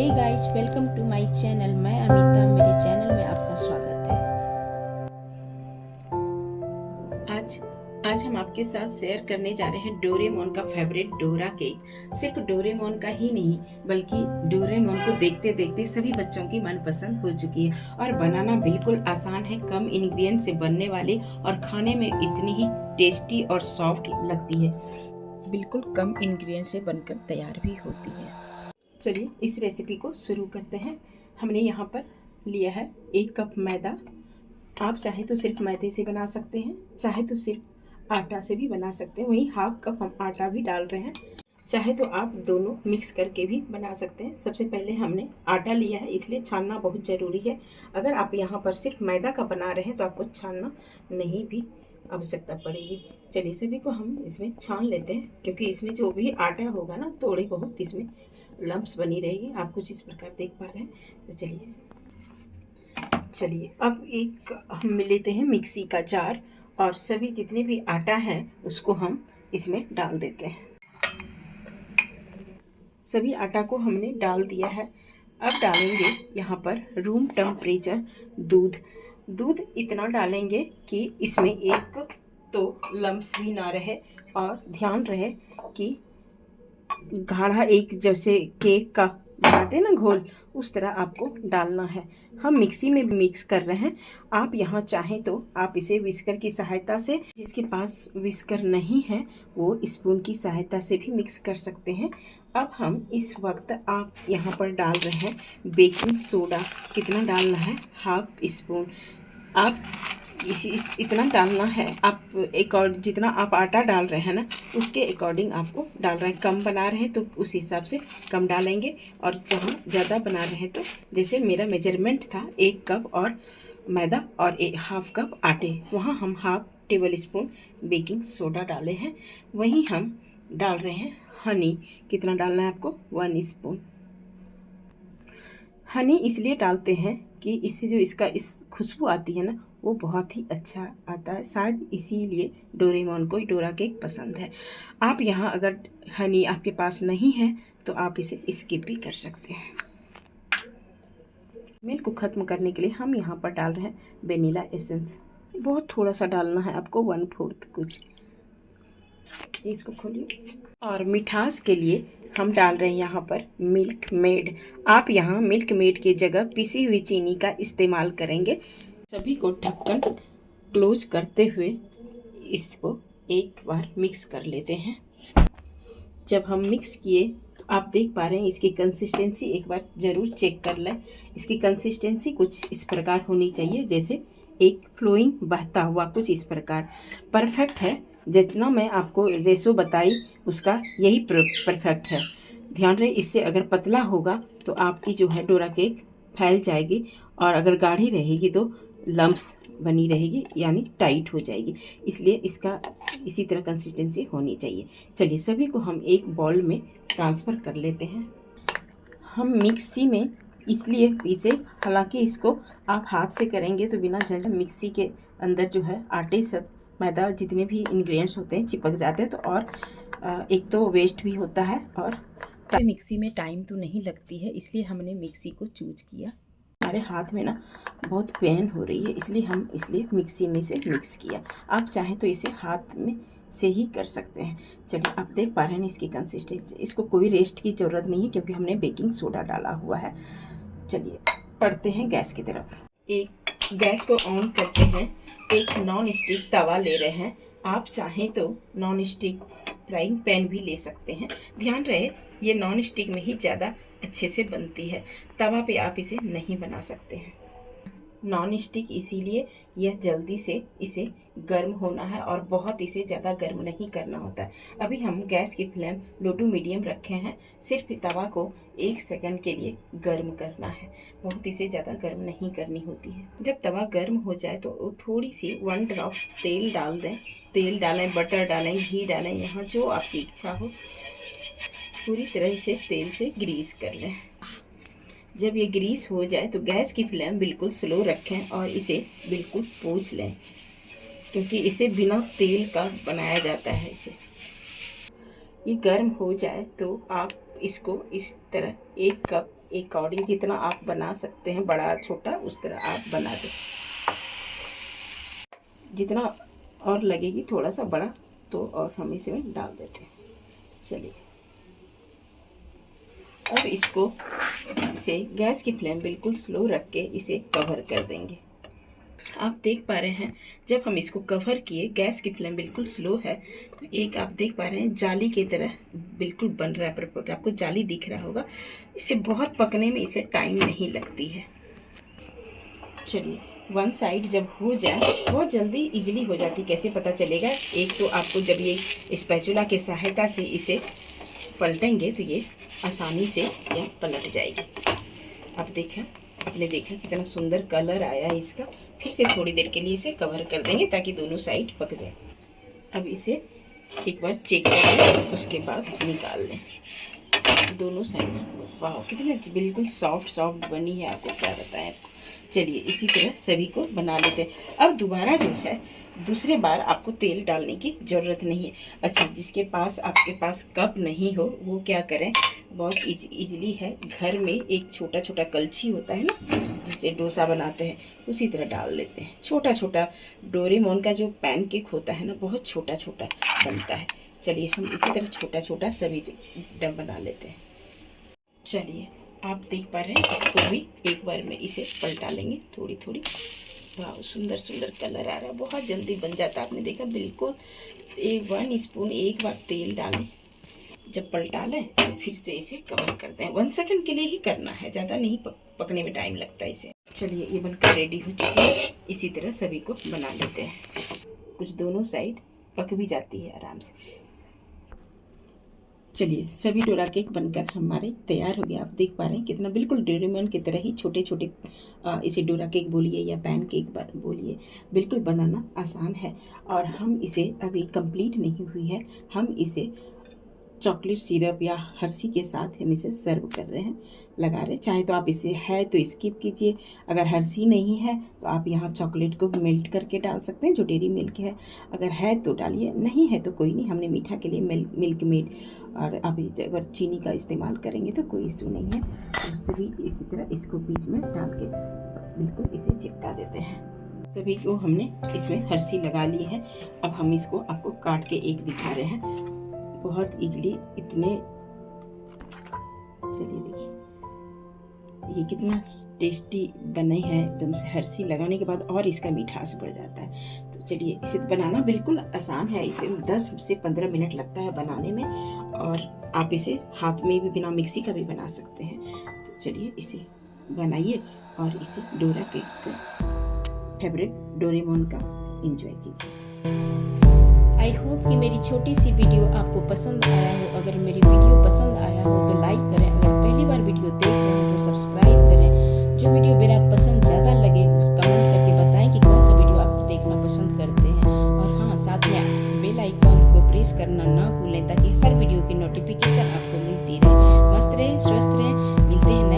Hey guys, welcome to my channel. मैं अमिता, मेरे channel में आपका स्वागत है। आज हम आपके साथ शेयर करने जा रहे हैं डोरेमोन का फेवरेट डोरा केक। सिर्फ डोरेमोन का ही नहीं, बल्कि डोरेमोन को देखते देखते सभी बच्चों की मनपसंद हो चुकी है और बनाना बिल्कुल आसान है। कम इंग्रेडिएंट से बनने वाली और खाने में इतनी ही टेस्टी और सॉफ्ट लगती है। बिल्कुल कम इंग्रेडिएंट से बनकर तैयार भी होती है। चलिए इस रेसिपी को शुरू करते हैं। हमने यहाँ पर लिया है 1 कप मैदा। आप चाहे तो सिर्फ मैदे से बना सकते हैं, चाहे तो सिर्फ आटा से भी बना सकते हैं। वहीं हाफ कप हम आटा भी डाल रहे हैं। चाहे तो आप दोनों मिक्स करके भी बना सकते हैं। सबसे पहले हमने आटा लिया है, इसलिए छानना बहुत ज़रूरी है। अगर आप यहाँ पर सिर्फ मैदा का बना रहे हैं तो आपको छानना नहीं भी आवश्यकता पड़ेगी। चलिए सभी को हम इसमें छान लेते हैं, क्योंकि इसमें जो भी आटा होगा ना, थोड़ी बहुत इसमें लम्प्स बनी रहेगी। आप कुछ इस प्रकार देख पा रहे हैं। तो चलिए अब एक हम लेते हैं मिक्सी का जार और सभी जितने भी आटा है उसको हम इसमें डाल देते हैं। सभी आटा को हमने डाल दिया है। अब डालेंगे यहाँ पर रूम टेम्परेचर दूध इतना डालेंगे कि इसमें एक तो लम्प्स भी ना रहे और ध्यान रहे कि गाढ़ा, एक जैसे केक का बनाते हैं ना घोल, उस तरह आपको डालना है। हम मिक्सी में मिक्स कर रहे हैं। आप यहाँ चाहें तो आप इसे विस्कर की सहायता से, जिसके पास विस्कर नहीं है वो स्पून की सहायता से भी मिक्स कर सकते हैं। अब हम इस वक्त आप यहाँ पर डाल रहे हैं बेकिंग सोडा। कितना डालना है? Half spoon. आप इतना डालना है। आप एक और जितना आप आटा डाल रहे हैं ना, उसके अकॉर्डिंग आपको डाल रहे हैं। कम बना रहे हैं तो उस हिसाब से कम डालेंगे, और जहाँ ज़्यादा बना रहे हैं तो जैसे मेरा मेजरमेंट था 1 कप और मैदा और हाफ कप आटे, वहाँ हम half table spoon baking soda डाले हैं। वहीं हम डाल रहे हैं हनी। कितना डालना है आपको? 1 स्पून। हनी इसलिए डालते हैं कि इससे जो इसका इस खुशबू आती है ना, वो बहुत ही अच्छा आता है। शायद इसीलिए डोरेमोन को डोरा केक पसंद है। आप यहाँ अगर हनी आपके पास नहीं है तो आप इसे स्किप भी कर सकते हैं। मिल्क को ख़त्म करने के लिए हम यहाँ पर डाल रहे हैं वेनिला एसेंस। बहुत थोड़ा सा डालना है आपको, 1/4 कुछ। इसको खोलिए। और मिठास के लिए हम डाल रहे हैं यहाँ पर मिल्क मेड। आप यहाँ मिल्क मेड की जगह पिसी हुई चीनी का इस्तेमाल करेंगे। सभी को ढक्कन क्लोज करते हुए इसको एक बार मिक्स कर लेते हैं। जब हम मिक्स किए तो आप देख पा रहे हैं इसकी कंसिस्टेंसी एक बार ज़रूर चेक कर लें। इसकी कंसिस्टेंसी कुछ इस प्रकार होनी चाहिए, जैसे एक फ्लोइंग बहता हुआ, कुछ इस प्रकार परफेक्ट है। जितना मैं आपको रेशो बताई उसका यही परफेक्ट है। ध्यान रहे, इससे अगर पतला होगा तो आपकी जो है डोरा केक फैल जाएगी, और अगर गाढ़ी रहेगी तो लम्प्स बनी रहेगी, यानी टाइट हो जाएगी। इसलिए इसका इसी तरह कंसिस्टेंसी होनी चाहिए। चलिए सभी को हम एक बाउल में ट्रांसफ़र कर लेते हैं। हम मिक्सी में इसलिए पीसे, हालांकि इसको आप हाथ से करेंगे तो बिना झंझट मिक्सी के अंदर जो है आटे सब मैदा जितने भी इंग्रेडिएंट्स होते हैं चिपक जाते हैं, तो और एक तो वेस्ट भी होता है, और मिक्सी में टाइम तो नहीं लगती है, इसलिए हमने मिक्सी को चूज किया। हमारे हाथ में ना बहुत पेन हो रही है, इसलिए मिक्सी में से मिक्स किया। आप चाहें तो इसे हाथ में से ही कर सकते हैं। चलिए आप देख पा रहे हैं इसकी कंसिस्टेंसी। इसको कोई रेस्ट की ज़रूरत नहीं है, क्योंकि हमने बेकिंग सोडा डाला हुआ है। चलिए पढ़ते हैं गैस की तरफ। एक गैस को ऑन करते हैं। एक नॉन स्टिक तवा ले रहे हैं। आप चाहें तो नॉन स्टिक फ्राइंग पैन भी ले सकते हैं। ध्यान रहे ये नॉन स्टिक में ही ज़्यादा अच्छे से बनती है, तवा पे आप इसे नहीं बना सकते हैं। नॉन स्टिक इसीलिए यह जल्दी से इसे गर्म होना है, और बहुत इसे ज़्यादा गर्म नहीं करना होता है। अभी हम गैस की फ्लेम लो टू मीडियम रखे हैं। सिर्फ तवा को 1 सेकंड के लिए गर्म करना है, बहुत इसे ज़्यादा गर्म नहीं करनी होती है। जब तवा गर्म हो जाए तो थोड़ी सी 1 ड्रॉप तेल डाल दें। तेल डालें, बटर डालें, घी डालें, यहाँ जो आपकी इच्छा हो। पूरी तरह से तेल से ग्रीस कर लें। जब ये ग्रीस हो जाए तो गैस की फ्लेम बिल्कुल स्लो रखें और इसे बिल्कुल पोंछ लें, क्योंकि इसे बिना तेल का बनाया जाता है। इसे ये गर्म हो जाए तो आप इसको इस तरह 1 कप अकॉर्डिंग जितना आप बना सकते हैं, बड़ा छोटा उस तरह आप बना दें। जितना और लगेगी थोड़ा सा बड़ा तो और हम इसमें डाल देते हैं। चलिए अब इसको इसे गैस की फ्लेम बिल्कुल स्लो रख के इसे कवर कर देंगे। आप देख पा रहे हैं जब हम इसको कवर किए, गैस की फ्लेम बिल्कुल स्लो है, तो एक आप देख पा रहे हैं जाली की तरह बिल्कुल बन रहा है परफेक्ट। आपको जाली दिख रहा होगा। इसे बहुत पकने में इसे टाइम नहीं लगती है। चलिए 1 साइड जब हो जाए, बहुत जल्दी इजीली हो जाती। कैसे पता चलेगा? एक तो आपको जब ये स्पैचुला की सहायता से इसे पलटेंगे तो ये आसानी से यह पलट जाएगी। अब देखा, आपने देखा कितना सुंदर कलर आया है इसका। फिर से थोड़ी देर के लिए इसे कवर कर देंगे ताकि दोनों साइड पक जाए। अब इसे एक बार चेक कर लें, उसके बाद निकाल लें दोनों साइड। वाह कितना बिल्कुल सॉफ्ट बनी है, आपको क्या बताएं। चलिए इसी तरह सभी को बना लेते हैं। अब दोबारा जो है दूसरे बार आपको तेल डालने की ज़रूरत नहीं है। अच्छा, जिसके पास आपके पास कप नहीं हो वो क्या करें, बहुत इजीली है। घर में एक छोटा छोटा कलछी होता है ना, जिससे डोसा बनाते हैं, उसी तरह डाल लेते हैं। छोटा छोटा डोरेमोन का जो पैनकेक होता है ना, बहुत छोटा छोटा बनता है। चलिए हम इसी तरह छोटा छोटा सभी डब बना लेते हैं। चलिए आप देख पा रहे हैं, इसको भी एक बार में इसे पलटा लेंगे थोड़ी थोड़ी। वाह सुंदर सुंदर कलर आ रहा है, बहुत जल्दी बन जाता है। आपने देखा बिल्कुल 1 स्पून एक बार तेल डालें, जब पलटा लें तो फिर से इसे कवर कर दें। 1 सेकंड के लिए ही करना है, ज़्यादा नहीं पकने में टाइम लगता है इसे। चलिए ये बनकर रेडी हो चुकी है। इसी तरह सभी को बना लेते हैं। कुछ दोनों साइड पक भी जाती है आराम से। चलिए सभी डोरा केक बनकर हमारे तैयार हो गया। आप देख पा रहे हैं कितना बिल्कुल डोरेमोन की तरह ही छोटे छोटे, इसे डोरा केक बोलिए या पैन केक बोलिए, बिल्कुल बनाना आसान है। और हम इसे अभी कंप्लीट नहीं हुई है, हम इसे चॉकलेट सिरप या हर्षी के साथ हम इसे सर्व कर रहे हैं, लगा रहे। चाहे तो आप इसे है तो स्किप कीजिए, अगर हर्षी नहीं है तो आप यहाँ चॉकलेट को मेल्ट करके डाल सकते हैं जो डेरी मिल्क है। अगर है तो डालिए, नहीं है तो कोई नहीं। हमने मीठा के लिए मिल्क मेड, और आप अगर चीनी का इस्तेमाल करेंगे तो कोई इशू नहीं है। उससे भी इसी तरह इसको बीच में डाल के बिल्कुल इसे चिपका देते हैं। सभी को हमने इसमें हर्षी लगा ली है। अब हम इसको आपको काट के एक दिखा रहे हैं, बहुत इजली इतने। चलिए देखिए ये कितना टेस्टी बने हैं एकदम से। हर्षी लगाने के बाद और इसका मिठास बढ़ जाता है। तो चलिए इसे बनाना बिल्कुल आसान है। इसे 10 से 15 मिनट लगता है बनाने में, और आप इसे हाथ में भी बिना मिक्सी का भी बना सकते हैं। तो चलिए इसे बनाइए और इसे डोरा केक का फेवरेट डोरेमोन का एंजॉय कीजिए। आई होप कि मेरी छोटी सी वीडियो आपको पसंद आया हो। अगर मेरी वीडियो पसंद आया हो तो लाइक करें, अगर पहली बार वीडियो देख रहे हैं तो सब्सक्राइब करें। जो वीडियो मेरा पसंद ज़्यादा लगे उस कमेंट करके बताएं कि कौन सा वीडियो आप देखना पसंद करते हैं। और हाँ, साथ में बेल आइकॉन को प्रेस करना ना भूलें ताकि हर वीडियो की नोटिफिकेशन आपको मिलती रहे। मस्त रहें, स्वस्थ रहें, मिलते हैं।